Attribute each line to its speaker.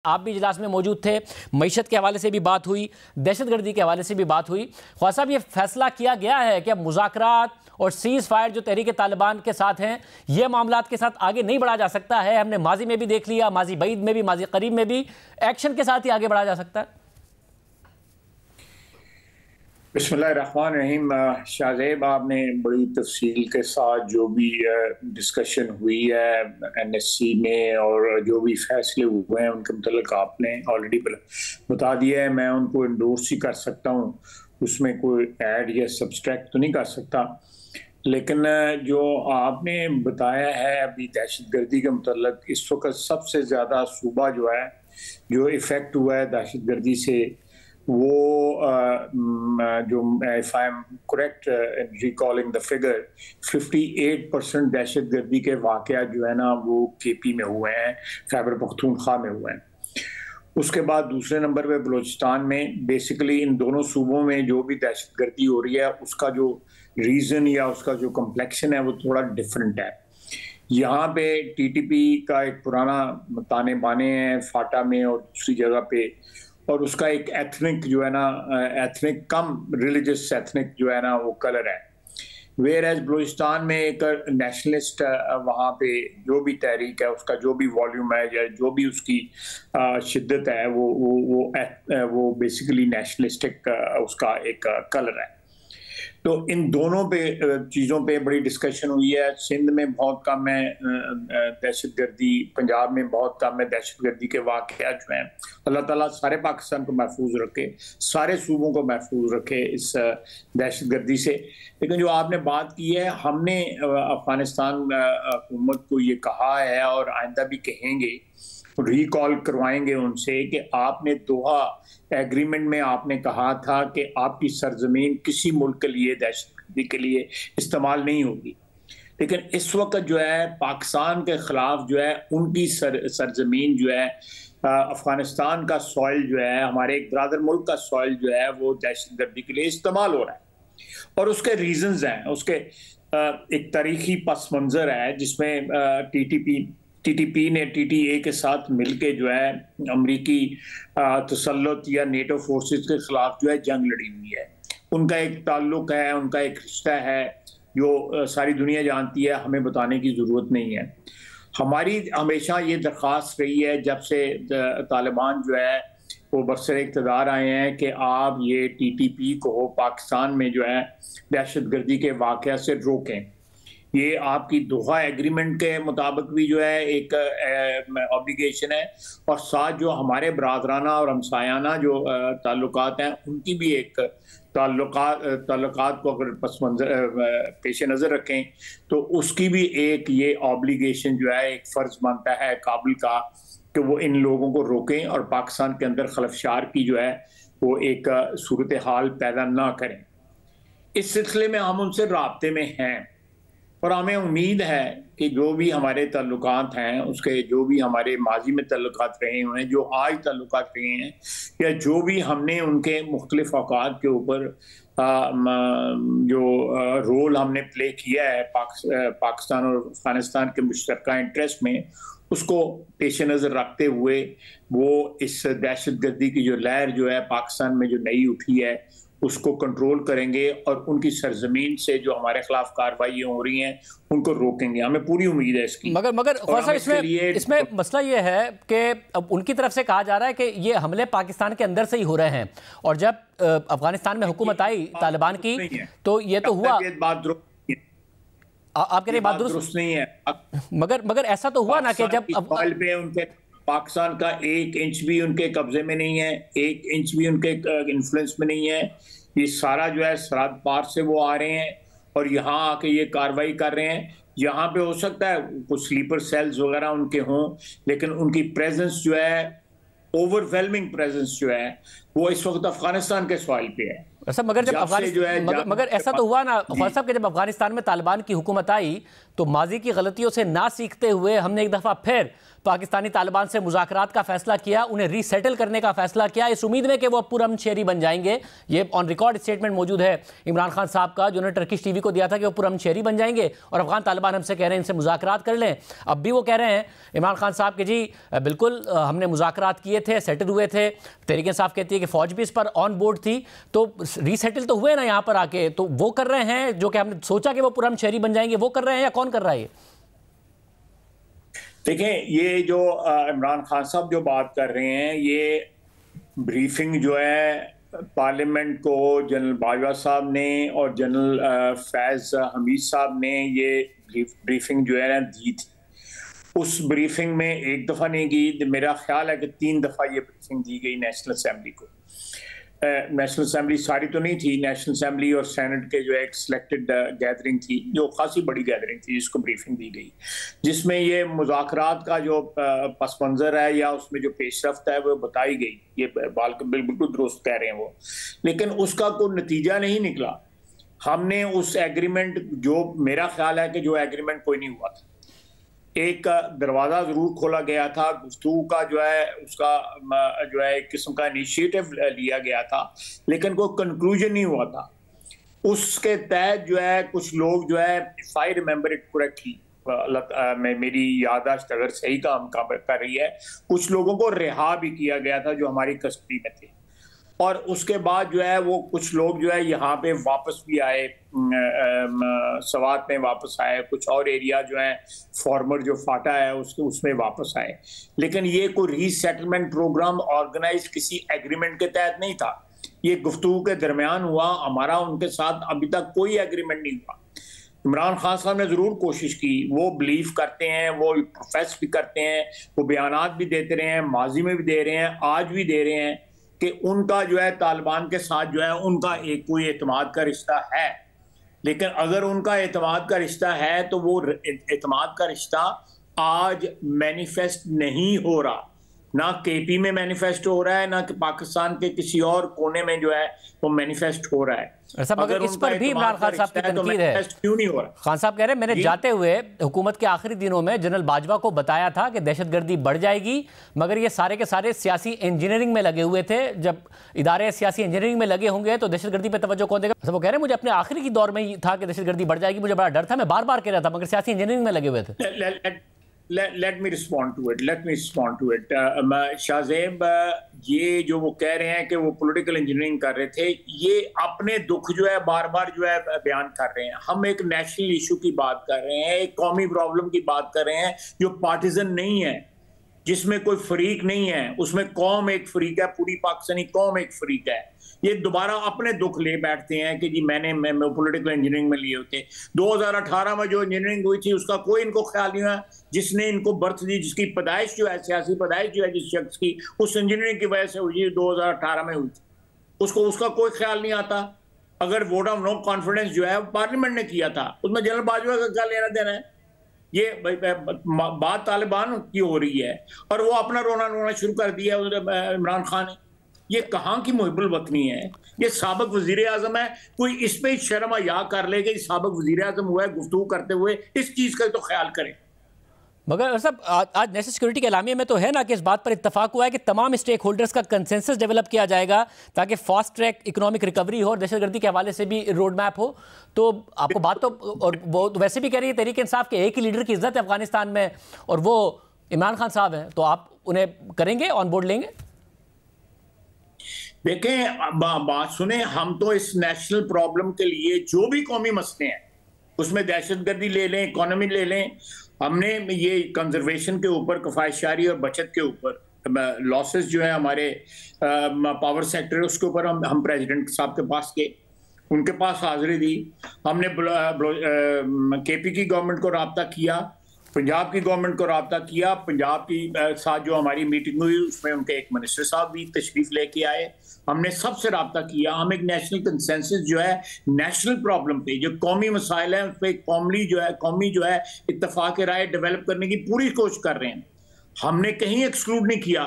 Speaker 1: आप भी इजलास में मौजूद थे। मईशत के हवाले से भी बात हुई, दहशतगर्दी के हवाले से भी बात हुई। ख्वाजा साहब, ये फैसला किया गया है कि अब मुज़ाकरात और सीज़ फायर जो तहरीक तालिबान के साथ हैं, ये मामलात के साथ आगे नहीं बढ़ा जा सकता है। हमने माजी में भी देख लिया, माजी बईद में भी, माजी करीब में भी एक्शन के साथ ही आगे बढ़ा जा सकता है।
Speaker 2: बिस्मिल्लाहिर्रहमानिर्रहीम। शाहज़ेब, आपने बड़ी तफसील के साथ जो भी डिस्कशन हुई है NSC में और जो भी फैसले हुए हैं उनके मतलब आपने ऑलरेडी बता दिया है। मैं उनको इंडोर्स ही कर सकता हूँ, उसमें कोई ऐड या सब्सट्रैक्ट तो नहीं कर सकता। लेकिन जो आपने बताया है अभी दहशतगर्दी के मतलब, इस वक्त सबसे ज़्यादा सूबा जो है जो इफ़ेक्ट हुआ है दहशतगर्दी से, वो जो if I am correct recalling the figure 58% दहशतगर्दी के वाक़या जो है ना वो KP में हुए हैं, खैबर पख्तूनख्वा में हुए हैं। उसके बाद दूसरे नंबर पे बलूचिस्तान में। बेसिकली इन दोनों सूबों में जो भी दहशतगर्दी हो रही है उसका जो रीज़न या उसका जो कम्प्लेक्शन है वो थोड़ा डिफरेंट है। यहाँ पे TTP का एक पुराना ताने बाने हैं फाटा में और दूसरी जगह पे, और उसका एक एथनिक जो है ना, एथनिक कम रिलीजियस एथनिक जो है ना वो कलर है। वेयर एज बलूचिस्तान में एक नेशनलिस्ट वहाँ पे जो भी तहरीक है उसका जो भी वॉल्यूम है या जो भी उसकी शिद्दत है वो बेसिकली नेशनलिस्टिक उसका एक कलर है। तो इन दोनों पे चीज़ों पे बड़ी डिस्कशन हुई है। सिंध में बहुत कम है दहशतगर्दी, पंजाब में बहुत कम है दहशतगर्दी के वाक़या जो हैं। अल्लाह ताला सारे पाकिस्तान को महफूज रखे, सारे सूबों को महफूज रखे इस दहशतगर्दी से। लेकिन जो आपने बात की है, हमने अफ़गानिस्तान हुकूमत को ये कहा है और आइंदा भी कहेंगे, रिकॉल करवाएंगे उनसे कि आपने दोहा एग्रीमेंट में आपने कहा था कि आपकी सरजमीन किसी मुल्क के लिए दहशतगर्दी के लिए इस्तेमाल नहीं होगी। लेकिन इस वक्त जो है पाकिस्तान के खिलाफ जो है उनकी सरजमीन जो है, अफगानिस्तान का सॉइल जो है, हमारे एक ब्रादर मुल्क का सॉइल जो है वो दहशतगर्दी के लिए इस्तेमाल हो रहा है। और उसके रीजंस हैं, उसके एक तारीखी पस मंजर है जिसमें TTP ने TTA के साथ मिलके जो है अमरीकी तसल्लुत या नेटो फोर्सेस के खिलाफ जो है जंग लड़ी हुई है। उनका एक ताल्लुक है, उनका एक रिश्ता है जो सारी दुनिया जानती है, हमें बताने की ज़रूरत नहीं है। हमारी हमेशा ये दरख्वास्त रही है जब से तालिबान जो है वो बरसर इक़्तिदार आए हैं कि आप ये TTP को पाकिस्तान में जो है दहशतगर्दी के वाक़या से रोकें। ये आपकी दोहा एग्रीमेंट के मुताबिक भी जो है एक ऑब्लिगेशन है, और साथ जो हमारे बरादराना और हमसायाना जो ताल्लुकात हैं उनकी भी एक ताल्लुकात को अगर पेश नज़र रखें तो उसकी भी एक ये ऑब्लिगेशन जो है, एक फ़र्ज बनता है काबिल का कि वो इन लोगों को रोकें और पाकिस्तान के अंदर खलफशार की जो है वो एक सूरत हाल पैदा ना करें। इस सिलसिले में हम उनसे राब्ते में हैं और हमें उम्मीद है कि जो भी हमारे ताल्लुकात हैं, उसके जो भी हमारे माजी में ताल्लुकात रहे हुए हैं, जो आज ताल्लुकात रहे हैं, या जो भी हमने उनके मुख्तलिफ औकात के ऊपर जो रोल हमने प्ले किया है पाकिस्तान और अफगानिस्तान के मुश्तरका इंटरेस्ट में, उसको पेश नज़र रखते हुए वो इस दहशतगर्दी की जो लहर जो है पाकिस्तान में जो नई उठी है उसको कंट्रोल करेंगे और उनकी सरजमीन से जो हमारे खिलाफ कार्रवाई हो रही हैं उनको रोकेंगे। हमें पूरी उम्मीद है इसकी।
Speaker 1: मगर इसमें मसला ये है कि अब उनकी तरफ से कहा जा रहा है कि ये हमले पाकिस्तान के अंदर से ही हो रहे हैं, और जब अफगानिस्तान में हुकूमत आई तालिबान की तो ये तो हुआ। आप कह रहे बात दुरुस्त नहीं है, मगर ऐसा तो हुआ ना कि जब
Speaker 2: उनके पाकिस्तान का 1 इंच भी उनके कब्जे में नहीं है, 1 इंच भी उनके इन्फ्लुएंस में नहीं है। ये सारा जो है सरहद पार से वो आ रहे हैं और यहाँ आके ये कार्रवाई कर रहे हैं। यहाँ पे हो सकता है कुछ स्लीपर सेल्स वगैरह उनके हों, लेकिन उनकी प्रेजेंस जो है, ओवरवेलमिंग प्रेजेंस जो है, वो इस वक्त अफगानिस्तान के सॉइल पे है।
Speaker 1: अच्छा, मगर जब मगर ऐसा तो हुआ ना ख्वाजा साहब कि जब अफगानिस्तान में तालिबान की हुकूमत आई तो माजी की गलतियों से ना सीखते हुए हमने एक दफ़ा फिर पाकिस्तानी तालिबान से मुज़ाकरात का फैसला किया, उन्हें रीसेटल करने का फैसला किया, इस उम्मीद में कि वो पुरअमन बन जाएंगे। ये ऑन रिकॉर्ड स्टेटमेंट मौजूद है इमरान खान साहब का, जो उन्होंने टर्किश टीवी को दिया था कि वो पुरअमन बन जाएंगे और अफगान तालिबान हमसे कह रहे हैं इनसे मुज़ाकरात कर लें। अब भी वो कह रहे हैं इमरान खान साहब कि जी बिल्कुल हमने मुज़ाकरात किए थे, सेटल हुए थे। तहरीक इंसाफ कहती है कि फौज भी इस पर ऑन बोर्ड थी, तो रीसेटल तो हुए ना यहाँ पर आके, तो वो कर रहे हैं जो कि हमने सोचा कि वो पुरअमन बन जाएंगे, वो कर रहे हैं या कौन कर रहा है?
Speaker 2: देखें, ये जो इमरान खान साहब जो बात कर रहे हैं, ये ब्रीफिंग जो है पार्लियामेंट को जनरल बाजवा साहब ने और जनरल फैज हमीद साहब ने ये ब्रीफिंग जो है ना दी थी। उस ब्रीफिंग में एक दफ़ा नहीं की, मेरा ख्याल है कि 3 दफ़ा ये ब्रीफिंग दी गई नेशनल असेंबली को। नेशनल असेंबली सारी तो नहीं थी, नेशनल असेंबली और सेनेट के जो एक सिलेक्टेड गैदरिंग थी, जो खासी बड़ी गैदरिंग थी, जिसको ब्रीफिंग दी गई, जिसमें ये मुज़ाकरात का जो पस मंज़र है या उसमें जो पेशरफ्त है वो बताई गई। ये बिल्कुल दुरुस्त कह रहे हैं वो, लेकिन उसका कोई नतीजा नहीं निकला। हमने उस एग्रीमेंट, जो मेरा ख्याल है कि जो एग्रीमेंट कोई नहीं हुआ था, एक दरवाज़ा ज़रूर खोला गया था, गुफ्तगू का जो है उसका जो है एक किस्म का इनिशिएटिव लिया गया था, लेकिन कोई कंक्लूजन नहीं हुआ था। उसके तहत जो है कुछ लोग जो है, if I remember it correctly, मेरी याददाश्त अगर सही काम कर रही है, कुछ लोगों को रिहा भी किया गया था जो हमारी कस्टडी में थे। और उसके बाद जो है वो कुछ लोग जो है यहाँ पे वापस भी आए, सवात में वापस आए, कुछ और एरिया जो है फॉर्मर जो फाटा है उसमें वापस आए। लेकिन ये कोई रीसेटलमेंट प्रोग्राम ऑर्गेनाइज किसी एग्रीमेंट के तहत नहीं था, ये गुफ्तगू के दरमियान हुआ। हमारा उनके साथ अभी तक कोई एग्रीमेंट नहीं हुआ। इमरान खान साहब ने ज़रूर कोशिश की, वो बिलीव करते हैं, वो प्रोफेस भी करते हैं, वो बयानात भी देते रहे हैं, माजी में भी दे रहे हैं, आज भी दे रहे हैं कि उनका जो है तालिबान के साथ जो है उनका एक कोई एतमाद का रिश्ता है। लेकिन अगर उनका एतमाद का रिश्ता है तो वो एतमाद का रिश्ता आज मैनिफेस्ट नहीं हो रहा, ना केपी में मैनिफेस्ट हो रहा है, ना कि पाकिस्तान के किसी और कोने में जो है वो मैनिफेस्ट हो रहा है।
Speaker 1: मगर इस पर भी इमरान खान साहब की तनकीद है।
Speaker 2: क्यों नहीं हो रहा?
Speaker 1: खान साहब कह रहे हैं मैंने जाते हुए हुकूमत के आखिरी दिनों में जनरल बाजवा को बताया था कि दहशतगर्दी बढ़ जाएगी, मगर ये सारे के सारे सियासी इंजीनियरिंग में लगे हुए थे। जब इदारे सियासी इंजीनियरिंग में लगे होंगे तो दहशतगर्दी पे तवज्जो कौन देगा? वो कह रहे हैं मुझे अपने आखिरी की दौर में ही था कि दहशतगर्दी बढ़ जाएगी, मुझे बड़ा डर था, मैं बार बार कह रहा था, मगर सियासी इंजीनियरिंग में लगे हुए थे।
Speaker 2: Let me respond to it. Shahzeb, ये जो वो कह रहे हैं कि वो पॉलिटिकल इंजीनियरिंग कर रहे थे, ये अपने दुख जो है बार बार जो है बयान कर रहे हैं। हम एक नेशनल इशू की बात कर रहे हैं, एक कौमी प्रॉब्लम की बात कर रहे हैं जो पार्टिजन नहीं है, जिसमें कोई फरीक नहीं है। उसमें कौम एक फरीक है, पूरी पाकिस्तानी कौम एक फरीक है। ये दोबारा अपने दुख ले बैठते हैं कि जी मैं पॉलिटिकल इंजीनियरिंग में लिए होते। 2018 में जो इंजीनियरिंग हुई थी उसका कोई इनको ख्याल नहीं हुआ। जिसने इनको बर्थ दी, जिसकी पैदाइश जो है, सियासी पैदाइश जो है जिस शख्स की, उस इंजीनियरिंग की वजह से हुई, 2018 में हुई थी, उसका कोई ख्याल नहीं आता। अगर वोट ऑफ नो कॉन्फिडेंस जो है पार्लियामेंट ने किया था, उसमें जनरल बाजवा का क्या लेना देना है? ये बात तालिबान की हो रही है और वो अपना रोना शुरू कर दिया इमरान खान ने। ये कहाँ की मुहिब्बुल वतनी है? ये साबिक वजीर आजम है, कोई इस पे शर्म या कर ले कि साबिक वजीर आजम हुआ है, गुफ्तगू करते हुए इस चीज का तो ख्याल करें।
Speaker 1: मगर सब आज नेशनल सिक्योरिटी के एलामिया में तो है ना कि इस बात पर इत्तफाक हुआ है कि तमाम स्टेक होल्डर्स का कंसेंसस डेवलप किया जाएगा ताकि फास्ट ट्रैक इकोनॉमिक रिकवरी हो और दहशतगर्दी के हवाले से भी रोड मैप हो। तो आपको बात तो, और वो वैसे भी कह रही है तहरीक इंसाफ के एक ही लीडर की इज्जत है अफगानिस्तान में और वो इमरान खान साहब हैं, तो आप उन्हें करेंगे, ऑन बोर्ड लेंगे?
Speaker 2: देखें, बात सुने, हम तो इस नेशनल प्रॉब्लम के लिए जो भी कौमी मसले हैं, उसमें दहशतगर्दी ले लें, इकोनॉमी ले लें, हमने ये कंजर्वेशन के ऊपर, कफायशारी और बचत के ऊपर, लॉसेस जो है हमारे पावर सेक्टर, उसके ऊपर हम प्रेसिडेंट साहब के पास गए, उनके पास हाजिरी दी। हमने केपी की गवर्नमेंट को राब्ता किया, पंजाब की गवर्नमेंट को राब्ता किया। पंजाब की साथ जो हमारी मीटिंग हुई उसमें उनके एक मिनिस्टर साहब भी तशरीफ लेके आए। हमने सबसे राब्ता किया। हम एक नेशनल कंसेंसस जो है नेशनल प्रॉब्लम पे, जो कौमी मसाइल है उस पर कौमी जो है इत्तफाक राय डेवलप करने की पूरी कोशिश कर रहे हैं। हमने कहीं एक्सक्लूड नहीं किया